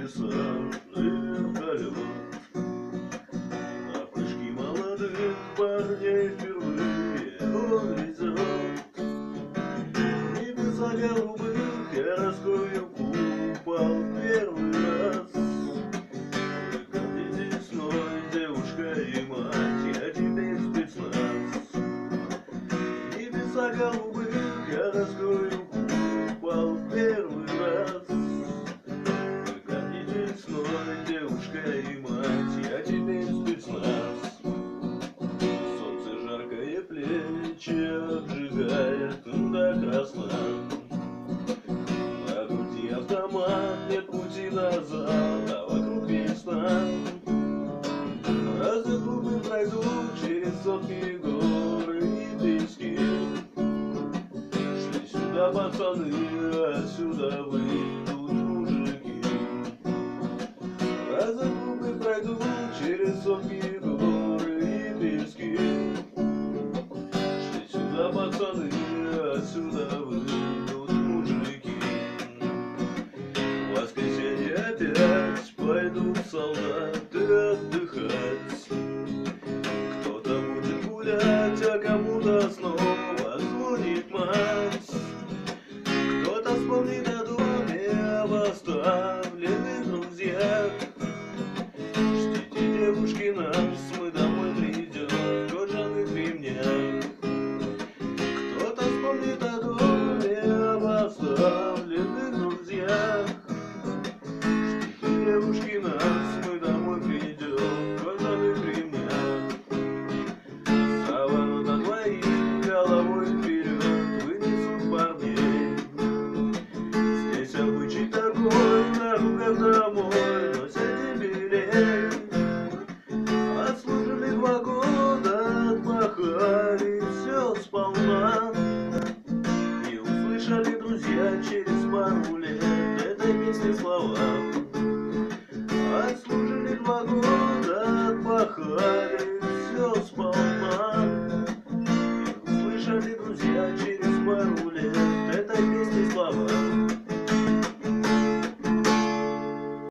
десантный вертолет. На прыжки молодых парней впервые он везет. В небеса голубых я раскрою купол в первый раз. Вы как весной, девушка и мать, я теперь спецназ. В небеса голубых я раскрою купол в первый раз. Вы как весной, девушка и мать, я теперь спецназ. Солнце жаркое плечи обжигает до красна. На груди автомат, нет пути назад, а вокруг весна. Разве клубы пройдут через сотни гор и пески? Шли сюда пацаны, отсюда выйдут мужики. Разве клубы пройдут через сотни гор и пески? Шли сюда пацаны, отсюда выйдут мужики. В воскресенье опять пойдут солдаты отдыхать. Кто-то будет гулять, а кому-то снова звонит мать. Кто-то вспомнит о доме, об оставленных друзьях. Ждите, девушки, нас, мы домой придем в кожаных ремнях. Кто-то вспомнит о доме, об оставленных друзьях. Ждите, девушки, нас, мы домой придем в кожаных ремнях. Савану на двоих головой вперед вынесут парней. Здесь обычай такой, на руках домой носят юбилей. Отслужили 2 года, отмахали все сполна. И услышали друзья через пару лет этой песни слова. Отслужили 2 года, отмахали все сполна.